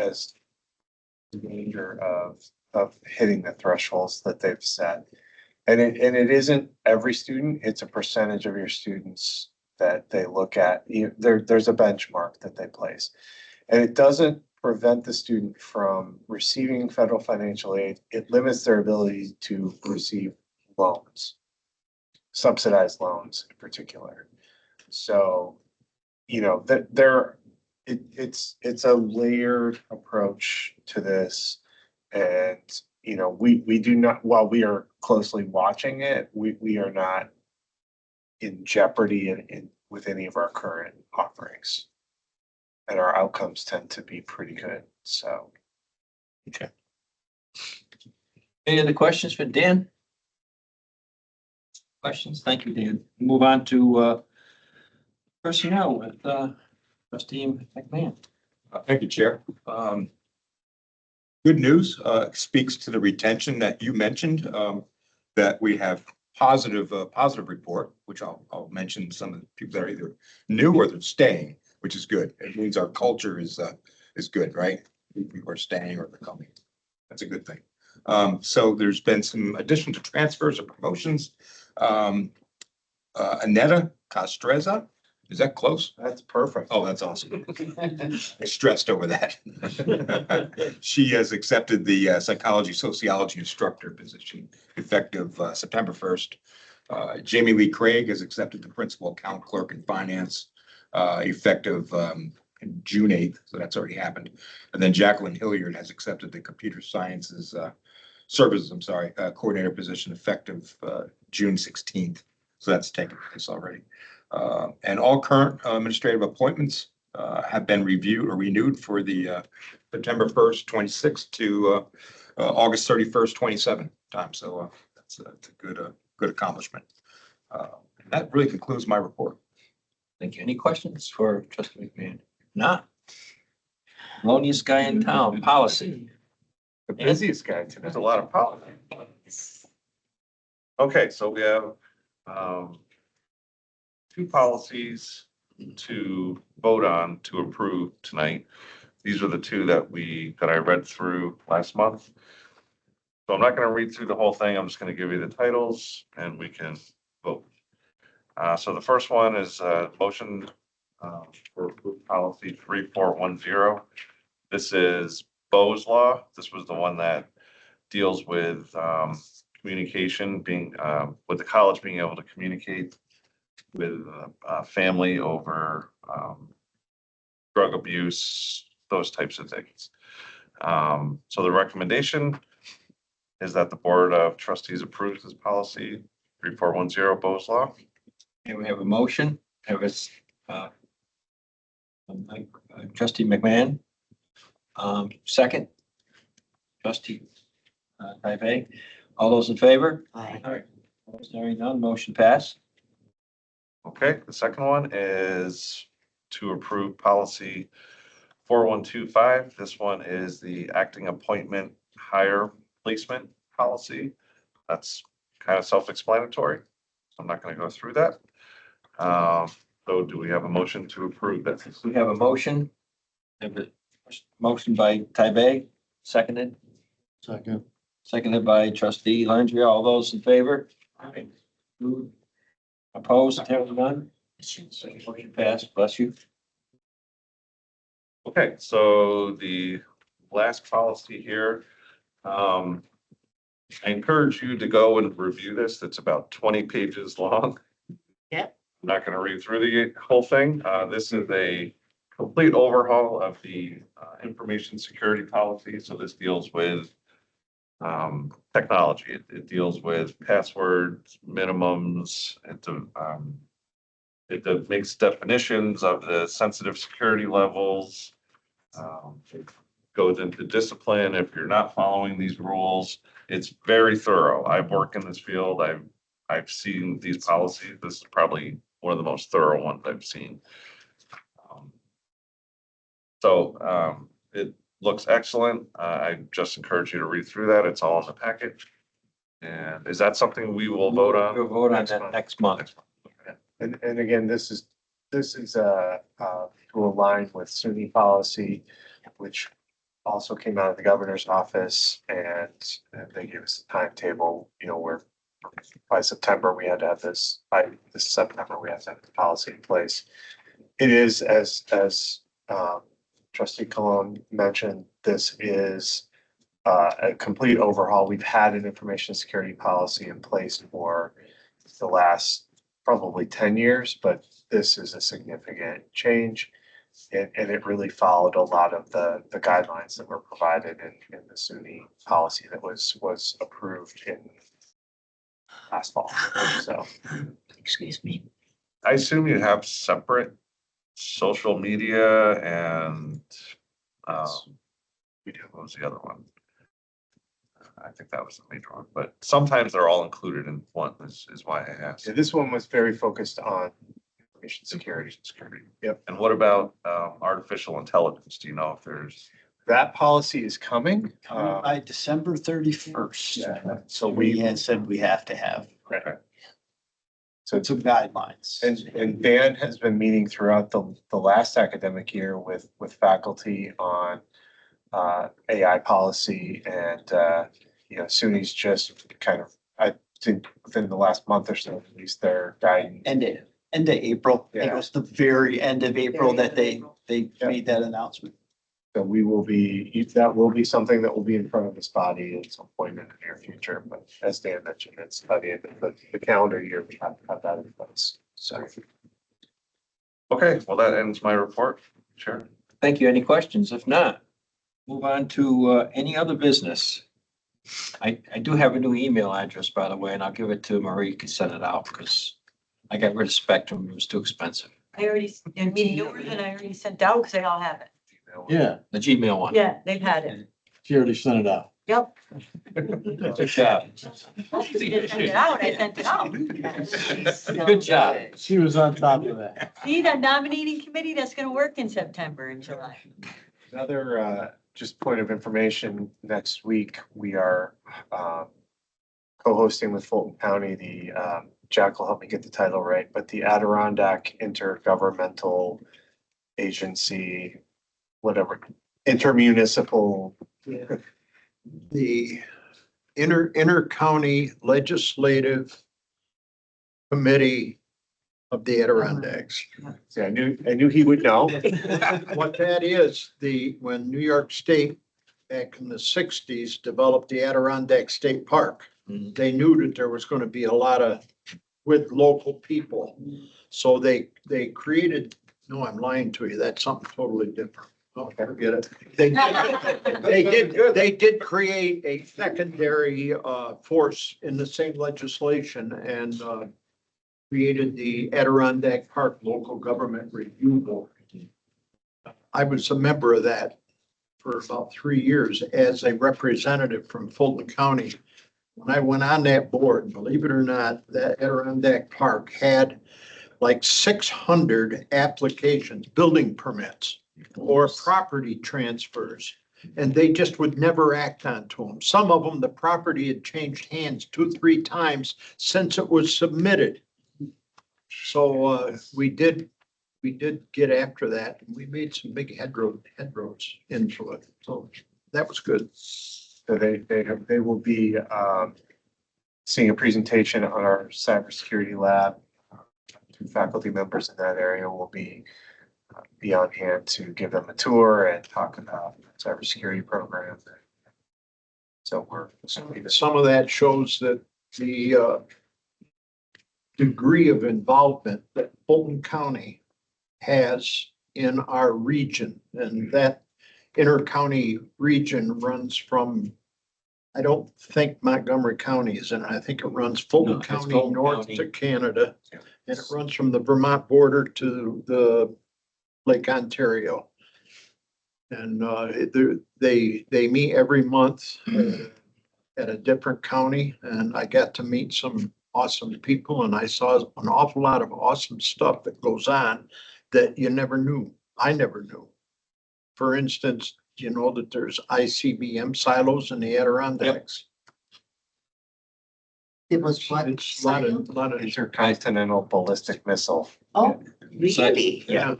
in danger of hitting the thresholds that they've set. And it isn't every student, it's a percentage of your students that they look at. There's a benchmark that they place. And it doesn't prevent the student from receiving federal financial aid. It limits their ability to receive loans, subsidized loans in particular. So, it's a layered approach to this. And, we do not, while we are closely watching it, we are not in jeopardy with any of our current offerings. And our outcomes tend to be pretty good, so. Okay. Any other questions for Dan? Questions? Thank you, Dan. Move on to personnel with Trustee McMahon. Thank you, Chair. Good news, speaks to the retention that you mentioned, that we have positive report, which I'll mention some of the people that are either new or they're staying, which is good. It means our culture is good, right? People are staying or they're coming. That's a good thing. So there's been some addition to transfers or promotions. Aneta Castreza, is that close? That's perfect. Oh, that's awesome. I stressed over that. She has accepted the psychology sociology instructor position effective September 1st. Jamie Lee Craig has accepted the principal account clerk in finance effective June 8th. So that's already happened. And then Jacqueline Hilliard has accepted the computer sciences services, coordinator position effective June 16th. So that's taken place already. And all current administrative appointments have been reviewed or renewed for the September 1st, 26th to August 31st, 27 time. So that's a good accomplishment. That really concludes my report. Thank you. Any questions for Trustee McMahon? Not. Loneliest guy in town, policy. The busiest guy today. There's a lot of politics. Okay, so we have two policies to vote on to approve tonight. These are the two that I read through last month. So I'm not going to read through the whole thing. I'm just going to give you the titles and we can vote. So the first one is motion for approved policy 3410. This is Bo's law. This was the one that deals with communication being with the college being able to communicate with family over drug abuse, those types of things. So the recommendation is that the Board of Trustees approves this policy 3410 Bo's law. And we have a motion. Have Trustee McMahon. Second. Trustee Tyvek. All those in favor? Aye. All right. Hearing none, motion passed. Okay, the second one is to approve policy 4125. This one is the acting appointment hire placement policy. That's kind of self-explanatory. So I'm not going to go through that. So do we have a motion to approve this? We have a motion. Have a motion by Tyvek, seconded. Second. Seconded by Trustee Landry. All those in favor? Aye. Opposed? Hearing none. Motion passed. Bless you. Okay, so the last policy here, I encourage you to go and review this. It's about 20 pages long. Yep. I'm not going to read through the whole thing. This is a complete overhaul of the information security policy. So this deals with technology. It deals with passwords, minimums. It makes definitions of the sensitive security levels. goes into discipline if you're not following these rules. It's very thorough. I've worked in this field. I've seen these policies. This is probably one of the most thorough ones I've seen. It looks excellent. I just encourage you to read through that. It's all in the packet. And is that something we will vote on? We'll vote on that next month. And again, this is to align with SUNY policy, which also came out of the governor's office, and they gave us a timetable, where by September, we had to have this, by this September, we have to have the policy in place. It is, as Trustee Cologne mentioned, this is a complete overhaul. We've had an information security policy in place for the last probably 10 years, but this is a significant change. And it really followed a lot of the guidelines that were provided in the SUNY policy that was approved in last fall. So, Excuse me. I assume you have separate social media and, we do, what was the other one? I think that was the major one, but sometimes they're all included in one, is why I asked. yeah, this one was very focused on information security. Yep. And what about, artificial intelligence? Do you know if there's? That policy is coming. By December 31st. Yeah, so We we, had said we have to have so some guidelines. and Dan has been meeting throughout the last academic year with faculty on AI policy, and SUNY's just kind of, I think within the last month or so, released their guidance. End of April. I think it was the very end of April that they Yeah. made that announcement. So that will be something that will be in front of this body at some point in the near future, but as Dan mentioned, it's by the end of the calendar year, we have to have that in place. So. Okay, well, that ends my report, Chair. Thank you. Any questions? If not, move on to any other business. I do have a new email address, by the way, and I'll give it to Marie. You can send it out because I got rid of Spectrum. It was too expensive. I already, and yours, and I already sent out because they all have it. Yeah, The Gmail one. Yeah, they've had it. she already sent it out. Yep. Good job. You didn't send it out, I sent it out. Good job. She was on top of that. See, that nominating committee, that's gonna work in September and July. Another just point of information, next week, we are co-hosting with Fulton County, Jack will help me get the title right, but the Adirondack Intergovernmental Agency, whatever, intermunicipal. The Inter-County Legislative Committee of the Adirondacks. Yeah, I knew he would know. What that is, when New York State back in the 60s developed the Adirondack State Park, they knew that there was going to be a lot of with local people. So they created, no, I'm lying to you, that's something totally different. Oh, forget it. They did create a secondary force in the same legislation and created the Adirondack Park Local Government Review Board. I was a member of that for about 3 years as a representative from Fulton County. When I went on that board, believe it or not, that Adirondack Park had like 600 applications, building permits or property transfers, and they just would never act onto them. Some of them, the property had changed hands 2-3 times since it was submitted. So we did get after that. We made some big headroads into it. So that was good. So they will be seeing a presentation on our cybersecurity lab. 2 faculty members in that area will be on hand to give them a tour and talk about cybersecurity programs. So some of that shows that the degree of involvement that Fulton County has in our region, and that inter-county region runs from, I don't think Montgomery County is in it. I think it runs Fulton County Fulton north County. to Canada, and it runs from the Vermont border to the Lake Ontario. And they meet every month at a different county, and I got to meet some awesome people, and I saw an awful lot of awesome stuff that goes on that you never knew. I never knew. For instance, you know that there's ICBM silos in the Adirondacks. It was what? It's a lot of, Intercontinental ballistic missile. Oh, really? yeah.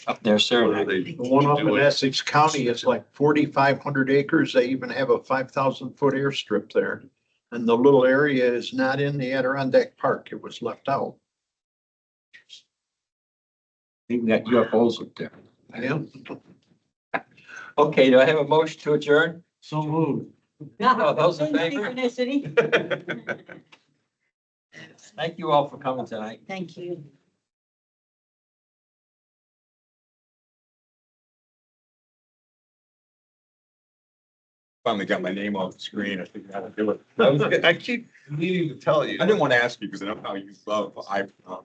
Up there, What sir. are they The one up in doing? Essex County is like 4,500 acres. They even have a 5,000-foot airstrip there. And the little area is not in the Adirondack Park. It was left out. Even got UFOs up there. Yeah. Okay, do I have a motion to adjourn? So moved. Oh, those in favor? Synchronicity. Thank you all for coming tonight. Thank you. Finally got my name off the screen. I figured out how to do it. I keep needing to tell you. I didn't want to ask you because I know how you love iPhone.